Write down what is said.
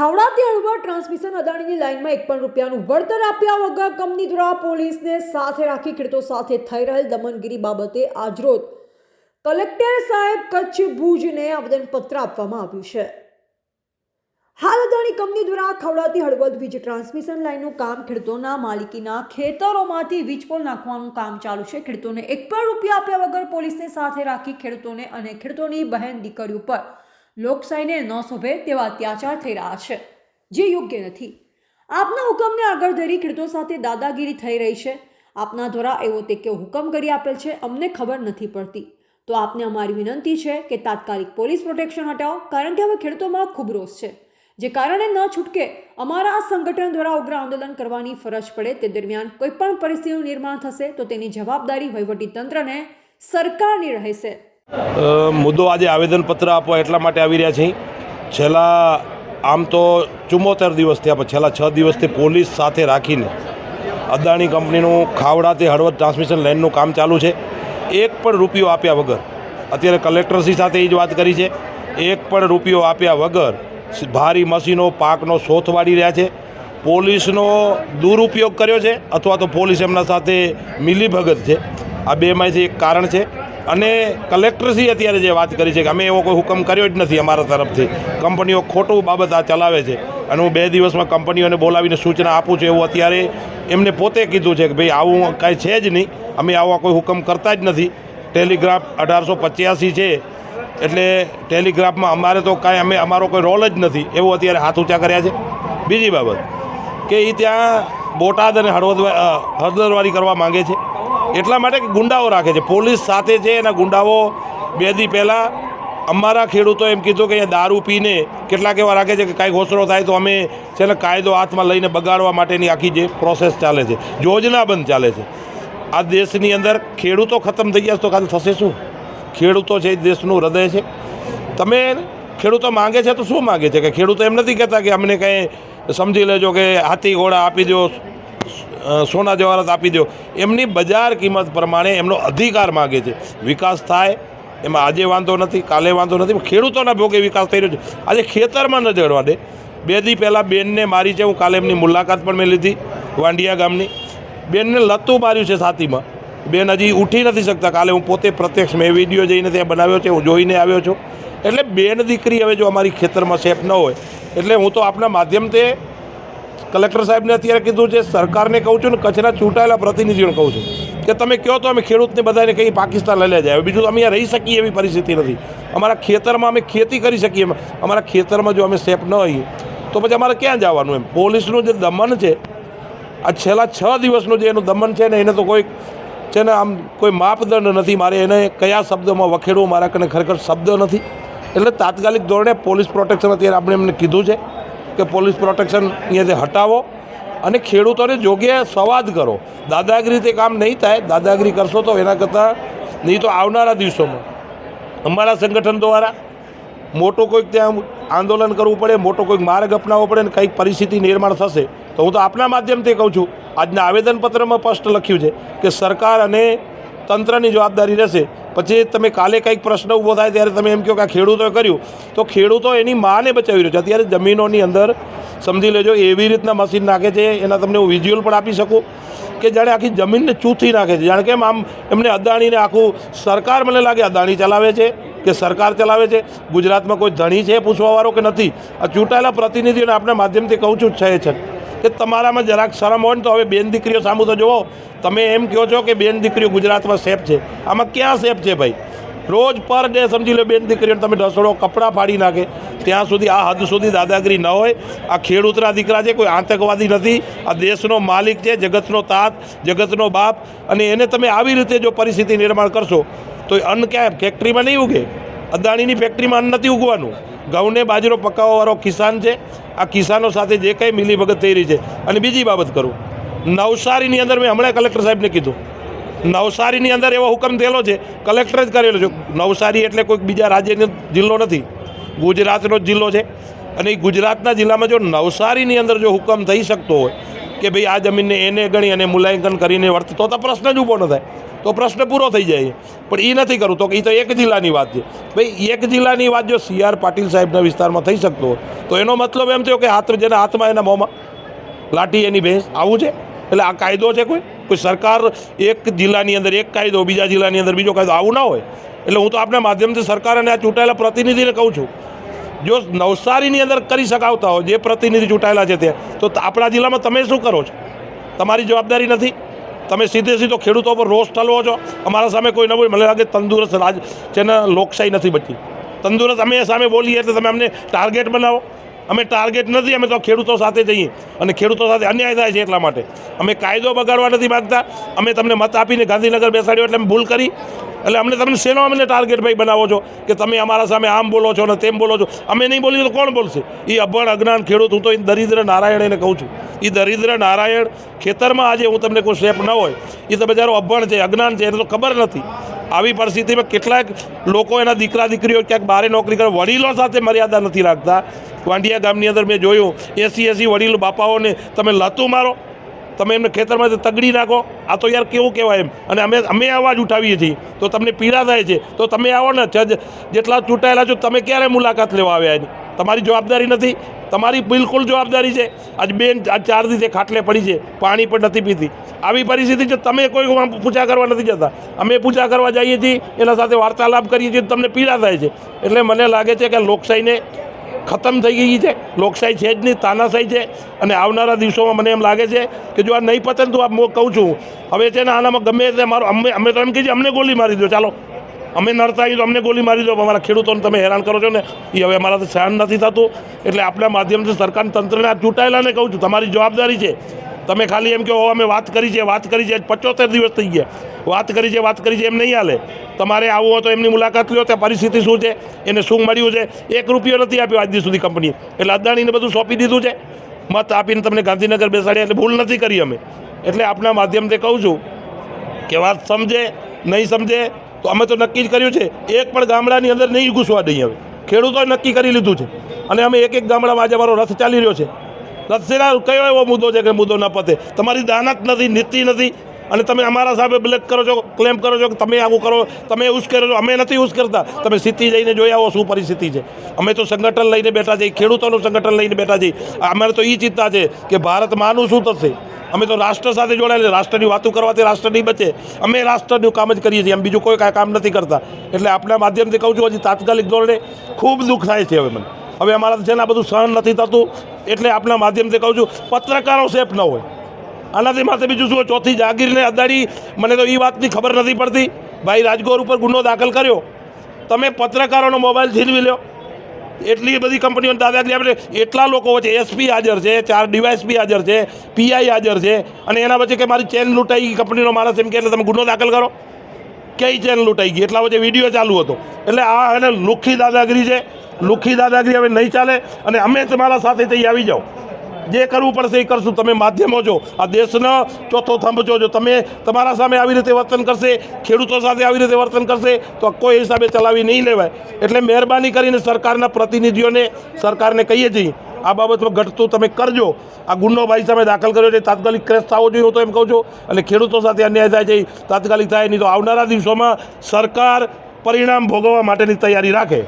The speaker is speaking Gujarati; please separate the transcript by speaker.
Speaker 1: ખાવડાથી હળવદ ટ્રાન્સમિશન અદાણીની લાઇનમાં એક પણ રૂપિયાનું વળતર આપ્યા વગર કંપની દ્વારા પોલીસને સાથે રાખી ખેડૂતો સાથે થઈ રહેલ દમનગીરી બાબતે આજરોજ કલેક્ટર સાહેબ કચ્છ ભુજને આવેદનપત્ર આપવામાં આવ્યું છે। હાલ અદાણી કંપની દ્વારા ખાવડાથી હળવદ વીજ ટ્રાન્સમિશન લાઇનનું કામ ખેડૂતોના માલિકીના ખેતરોમાંથી વીજ પોલ નાખવાનું કામ ચાલુ છે। ખેડૂતોને એક પણ રૂપિયા આપ્યા વગર પોલીસને સાથે રાખી ખેડૂતોને અને ખેડૂતોની બહેન દીકરીઓ પર લોકશાહીને ન શોભે તેવા અત્યાચાર થઈ રહ્યા છે, જે યોગ્ય નથી। આપના હુકમને આગળ ધરી ખેડૂતો સાથે દાદાગીરી થઈ રહી છે। આપના દ્વારા એવો તે કેવો હુકમ કરી આપેલ છે, અમને ખબર નથી પડતી। તો આપને અમારી વિનંતી છે કે તાત્કાલિક પોલીસ પ્રોટેક્શન હટાવો, કારણ કે હવે ખેડૂતોમાં ખૂબ રોષ છે, જે કારણે ન છૂટકે અમારા સંગઠન દ્વારા ઉગ્ર આંદોલન કરવાની ફરજ પડે। તે દરમિયાન કોઈ પણ પરિસ્થિતિનું નિર્માણ થશે તો તેની જવાબદારી વહીવટીતંત્રને સરકારની રહેશે।
Speaker 2: મુદ્દો આજે આવેદનપત્ર આપવા એટલા માટે આવી રહ્યા છીએ। છેલ્લા આમ તો 74 દિવસ થયા, પણ છેલ્લા 6 દિવસથી પોલીસ સાથે રાખીને અદાણી કંપનીનું ખાવડાથી હળવદ ટ્રાન્સમિશન લાઇનનું કામ ચાલુ છે। એક પણ રૂપિયો આપ્યા વગર, અત્યારે કલેક્ટરશ્રી સાથે એ જ વાત કરી છે, એક પણ રૂપિયો આપ્યા વગર ભારી મશીનો પાકનો શોથ વાળી રહ્યા છે। પોલીસનો દુરુપયોગ કર્યો છે અથવા તો પોલીસ એમના સાથે મિલીભગત છે, આ બેમાંથી એક કારણ છે। અને કલેક્ટરશ્રી અત્યારે જે વાત કરી છે કે અમે એવો કોઈ હુકમ કર્યો જ નથી અમારા તરફથી, કંપનીઓ ખોટું બાબત આ ચલાવે છે અને હું 2 દિવસમાં કંપનીઓને બોલાવીને સૂચના આપું છું એવું અત્યારે એમને પોતે કીધું છે કે ભાઈ આવું કાંઈ છે જ નહીં, અમે આવા કોઈ હુકમ કરતા જ નથી। ટેલિગ્રાફ 1885 છે એટલે ટેલિગ્રાફમાં અમારે તો કાંઈ અમારો કોઈ રોલ જ નથી એવું અત્યારે હાથ ઊંચા કર્યા છે। બીજી બાબત કે એ ત્યાં બોટાદ અને હળદરવારી કરવા માંગે છે, એટલા માટે કે ગુંડાઓ રાખે છે, પોલીસ સાથે છે એના ગુંડાઓ। 2 દી પહેલાં અમારા ખેડૂતો એમ કીધું કે અહીંયા દારૂ પીને કેટલાક એવા રાખે છે કે કાંઈ ઘોષણો થાય તો અમે છે ને કાયદો હાથમાં લઈને બગાડવા માટેની આખી જે પ્રોસેસ ચાલે છે, યોજનાબંધ ચાલે છે। આ દેશની અંદર ખેડૂતો ખતમ થઈ ગયા તો કાલે થશે શું? ખેડૂતો છે એ દેશનું હૃદય છે। તમે ખેડૂતો માંગે છે તો શું માંગે છે કે ખેડૂતો એમ નથી કહેતા કે અમને કંઈ સમજી લેજો કે હાથી ઘોડા આપી દો, સોના જવાહરાત આપી દો, એમની બજાર કિંમત પ્રમાણે એમનો અધિકાર માગે છે। વિકાસ થાય એમાં આજે વાંધો નથી, કાલે વાંધો નથી, ખેડૂતોના ભોગે વિકાસ થઈ રહ્યો છે। આજે ખેતરમાં ન જડવા દે। 2 દી પહેલાં બેનને મારી છે, હું કાલે એમની મુલાકાત પણ મેં લીધી, વાંડિયા ગામની બેનને લતું માર્યું છે છાતીમાં, બેન હજી ઉઠી નથી શકતા। કાલે હું પોતે પ્રત્યક્ષ મેં વિડીયો જઈને ત્યાં બનાવ્યો છે, હું જોઈને આવ્યો છું। એટલે બેન દીકરી હવે જો અમારી ખેતરમાં સેફ ન હોય એટલે હું તો આપના માધ્યમથી કલેક્ટર સાહેબને અત્યારે કીધું છે, સરકારને કહું છું ને કચ્છના ચૂંટાયેલા પ્રતિનિધિઓને કહું છું કે તમે કહો તો અમે ખેડૂતને બધાને કહી પાકિસ્તાન લઈ લે જાય। બીજું અમે અહીંયા રહી શકીએ એવી પરિસ્થિતિ નથી, અમારા ખેતરમાં અમે ખેતી કરી શકીએ, અમારા ખેતરમાં જો અમે સેફ ન હોઈએ તો પછી અમારે ક્યાં જવાનું? એમ પોલીસનું જે દમન છે, આ છેલ્લા 6 દિવસનું જે એનું દમન છે ને એને તો કોઈ છે ને આમ કોઈ માપદંડ નથી, મારે એને કયા શબ્દમાં વખેડવું મારા કને ખરેખર શબ્દ નથી। એટલે તાત્કાલિક ધોરણે પોલીસ પ્રોટેક્શન અત્યારે આપણે એમને કીધું છે કે પોલીસ પ્રોટેક્શન અહીંયાથી હટાવો અને ખેડૂતોને યોગ્ય સંવાદ કરો। દાદાગીરીથી કામ નહીં થાય, દાદાગીરી કરશો તો એના કરતાં નહીં તો આવનારા દિવસોમાં અમારા સંગઠન દ્વારા મોટું કોઈક ત્યાં આંદોલન કરવું પડે, મોટો કોઈક માર્ગ અપનાવવો પડે ને કંઈક પરિસ્થિતિ નિર્માણ થશે તો હું તો આપના માધ્યમથી કહું છું, આજના આવેદનપત્રમાં સ્પષ્ટ લખ્યું છે કે સરકાર અને તંત્રની જવાબદારી રહેશે। પછી તમે કાલે કંઈક પ્રશ્ન ઊભો થાય ત્યારે તમે એમ કહો કે આ ખેડૂતોએ કર્યું, તો ખેડૂતો એની માને બચાવી રહ્યો છે। અત્યારે જમીનોની અંદર સમજી લેજો એવી રીતના મશીન નાખે છે, એના તમને હું વિઝ્યુઅલ પણ આપી શકું કે જાણે આખી જમીનને ચૂથી નાખે છે, જાણે કેમ આમ એમને અદાણીને આખું સરકાર મને લાગે અદાણી ચલાવે છે કે સરકાર ચલાવે છે। ગુજરાતમાં કોઈ ધણી છે પૂછવાવાળો કે નથી? આ ચૂંટાયેલા પ્રતિનિધિઓને આપણા માધ્યમથી કહું છું છે કે તમારામાં જરાક શરમ હોય ને તો હવે બેન દીકરીઓ સામું તો જુઓ। તમે એમ કહો છો કે બેન દીકરીઓ ગુજરાતમાં સેફ છે, આમાં ક્યાં સેફ છે ભાઈ? રોજ પર ડે સમજી લો બેન દીકરીઓને તમે રસોડો કપડાં ફાડી નાખે. ત્યાં સુધી આ હદ સુધી દાદાગીરી ન હોય. આ ખેડૂતના દીકરા છે, કોઈ આતંકવાદી નથી. આ દેશનો માલિક છે, જગતનો તાત, જગતનો બાપ. અને એને તમે આવી રીતે જો પરિસ્થિતિ નિર્માણ કરશો તો અન્ન ક્યાં ફેક્ટરીમાં નહીં ઉગે. અદાણીની ફેક્ટરીમાં અન્ન નથી ઉગવાનું. ઘઉંને બાજરો પકાવવાવાળો કિસાન છે. આ કિસાનો સાથે જે કંઈ મિલીભગત થઈ રહી છે. અને બીજી બાબત કરું, નવસારીની અંદર મેં હમણાં કલેક્ટર સાહેબને કીધું, નવસારીની અંદર એવો હુકમ થયેલો છે, કલેક્ટરે જ કરેલો છે. નવસારી એટલે કોઈક બીજા રાજ્યનો જિલ્લો નથી, ગુજરાતનો જ જિલ્લો છે. અને એ ગુજરાતના જિલ્લામાં જો નવસારીની અંદર જો હુકમ થઈ શકતો હોય કે ભાઈ આ જમીનને એને ગણી અને મૂલ્યાંકન કરીને વર્ત, તો પ્રશ્ન જ ઊભો ન થાય, તો પ્રશ્ન પૂરો થઈ જાય. પણ એ નથી કરવું. તો એ તો એક જિલ્લાની વાત છે. ભાઈ એક જિલ્લાની વાત જો CR પાટીલ સાહેબના વિસ્તારમાં થઈ શકતો હોય તો એનો મતલબ એમ થયો કે જેના હાથમાં એના મોંમાં લાઠી એની ભેંસ, આવું છે. એટલે આ કાયદો છે કોઈ સરકાર એક જિલ્લાની અંદર એક કાયદો, બીજા જિલ્લાની અંદર બીજો કાયદો, આવું ના હોય. એટલે હું તો આપના માધ્યમથી સરકાર અને આ ચૂંટાયેલા પ્રતિનિધિને કહું છું, જો નવસારીની અંદર કરી શકાવતા હોય જે પ્રતિનિધિ ચૂંટાયેલા છે ત્યાં, તો આપણા જિલ્લામાં તમે શું કરો છો? તમારી જવાબદારી નથી. તમે સીધો ખેડૂતો પર રોષ ઠલવો છો. અમારા સામે કોઈ ન બોલે. મને લાગે તંદુરસ્ત રાજ છે ને, લોકશાહી નથી બચી. તંદુરસ્ત અમે સામે બોલીએ એટલે તમે અમને ટાર્ગેટ બનાવો. અમે ટાર્ગેટ નથી. અમે તો ખેડૂતો સાથે જઈએ અને ખેડૂતો સાથે અન્યાય થાય છે એટલા માટે. અમે કાયદો બગાડવા નથી માગતા. અમે તમને મત આપીને ગાંધીનગર બેસાડ્યો એટલે અમે ભૂલ કરી. એટલે અમને તમે શેનો અમને ટાર્ગેટ ભાઈ બનાવો છો કે તમે અમારા સામે આમ બોલો છો ને તેમ બોલો છો? અમે નહીં બોલીએ તો કોણ બોલશે? એ અભણ અજ્ઞાન ખેડૂત, હું તો એ દરિદ્ર નારાયણ એને કહું છું. એ દરિદ્ર નારાયણ ખેતરમાં આજે હું તમને કોઈ શેપ ન હોય, એ તો બજારો અભણ છે, અજ્ઞાન છે, એને તો ખબર નથી. આવી પરિસ્થિતિમાં કેટલાક લોકો એના દીકરા દીકરીઓ ક્યાંક બહાર નોકરી કરે, વડીલો સાથે મર્યાદા નથી રાખતા. વાંડિયા ગામની અંદર મેં જોયું 80 વડીલો બાપાઓને તમે લતું મારો, તમે એમને ખેતરમાં તગડી નાખો. આ તો યાર કેવું કહેવાય એમ. અને અમે અવાજ ઉઠાવીએ છીએ તો તમને પીડા થાય છે. તો તમે આવો ને, જેટલા ચૂંટાયેલા છો તમે ક્યારે મુલાકાત લેવા આવ્યા એની? તમારી જવાબદારી નથી. તમારી બિલકુલ જવાબદારી છે. આજ બેન આજ 4 દિવસે ખાટલે પડી છે, પાણી પણ નથી પીતી. આવી પરિસ્થિતિ છે, તમે કોઈ પૂછા કરવા નથી જતા. અમે પૂછા કરવા જઈએ છીએ, એના સાથે વાર્તાલાપ કરીએ છીએ, તમને પીડા થાય છે. એટલે મને લાગે છે કે લોકશાહીને ખતમ થઈ ગઈ છે. લોકશાહી છે જ નહીં, તાનાશાહી છે. અને આવનારા દિવસોમાં મને એમ લાગે છે કે જો આ નહીં પતે તો હું કહું છું હવે છે ને, આનામાં ગમે તે મારો અમે તો એમ કહીએ અમને ગોલી મારી દો, ચાલો અમે નડતા આવીએ તો અમને ગોલી મારી દો. અમારા ખેડૂતોને તમે હેરાન કરો છો ને, એ હવે અમારાથી સહન નથી થતું. એટલે આપણા માધ્યમથી સરકારના તંત્રને આ ચૂંટાયેલાને કહું છું, તમારી જવાબદારી છે. તમે ખાલી એમ કહો અમે વાત કરી છે 75 દિવસ થઈ ગયા, વાત કરી છે એમ નહીં હાલે. તમારે આવવું હોય તો એમની મુલાકાત લો, ત્યાં પરિસ્થિતિ શું છે, એને શું મળ્યું છે. 1 રૂપિયો નથી આપ્યો આજ દિવસ સુધી કંપનીએ. એટલે અદાણીને બધું સોંપી દીધું છે. મત આપીને તમને ગાંધીનગર બેસાડ્યા, એટલે ભૂલ નથી કરી અમે. એટલે આપણા માધ્યમથી કહું છું કે વાત સમજે નહીં સમજે તો અમે તો નક્કી જ કર્યું છે, એક પણ ગામડાની અંદર નહીં ઘૂસવા દઈએ. હવે ખેડૂતોએ નક્કી કરી લીધું છે. અને અમે એક ગામડામાં આજે અમારો રથ ચાલી રહ્યો છે. રથસેના કયો એવો મુદ્દો છે કે મુદ્દો ન પતે? તમારી દાનત નથી, નીતિ નથી. અને તમે અમારા સાહેબ બ્લેક કરો છો, ક્લેમ કરો છો કે તમે આવું કરો, તમે યુઝ કરો છો. અમે નથી યુઝ કરતા. તમે સ્થિતિ જઈને જોઈ આવો શું પરિસ્થિતિ છે. અમે તો સંગઠન લઈને બેઠા છીએ, ખેડૂતોનું સંગઠન લઈને બેઠા છીએ. અમારે તો એ ચિંતા છે કે ભારતમાંનું શું થશે. અમે તો રાષ્ટ્ર સાથે જોડાયેલા. રાષ્ટ્રની વાતો કરવાથી રાષ્ટ્ર નહીં બચે. અમે રાષ્ટ્રનું કામ જ કરીએ છીએ, એમ બીજું કોઈ કાંઈ કામ નથી કરતા. એટલે આપણા માધ્યમથી કહું છું, હજી તાત્કાલિક ધોરણે ખૂબ દુઃખ થાય છે. હવે અમારાથી છે ને આ બધું સહન નથી થતું. એટલે આપણા માધ્યમથી કહું છું, પત્રકારો સેફ ન હોય. આનાથી માથે બીજું શું? ચોથી જાગીરને અદાણી, મને તો એ વાતની ખબર નથી પડતી. ભાઈ રાજગોર ઉપર ગુનો દાખલ કર્યો, તમે પત્રકારોનો મોબાઈલ છીનવી લો. એટલી બધી કંપનીઓ દાદાગીરી આપણે, એટલા લોકો વચ્ચે SP હાજર છે, 4 DYSP હાજર છે, PI હાજર છે. અને એના વચ્ચે કે મારી ચેન લૂંટાઈ, કંપનીનો માણસ એમ કે એટલે તમે ગુનો દાખલ કરો. કઈ ચેન લૂંટાઈ ગઈ? એટલા વચ્ચે વિડીયો ચાલુ હતો. એટલે આ એને લુખ્ખી દાદાગીરી છે. લુખ્ખી દાદાગીરી હવે નહીં ચાલે. અને અમે તમારા સાથે થઈ આવી જાઓ, જે કરવું પડશે એ કરશું. તમે માધ્યમો છો, આ દેશનો ચોથો થંભ છો. જો તમે તમારા સામે આવી રીતે વર્તન કરશે, ખેડૂતો સાથે આવી રીતે વર્તન કરશે તો કોઈ હિસાબે ચલાવી નહીં લેવાય. એટલે મહેરબાની કરીને સરકારના પ્રતિનિધિઓને, સરકારને કહીએ છીએ આ બાબતમાં ઘટતું તમે કરજો. આ ગુનો ભાઈ સામે દાખલ કર્યો છે, તાત્કાલિક ક્રેશ થવો જોઈએ હું તો એમ કહું છું. અને ખેડૂતો સાથે અન્યાય થાય છે તાત્કાલિક થાય, નહીં તો આવનારા દિવસોમાં સરકાર પરિણામ ભોગવવા માટેની તૈયારી રાખે.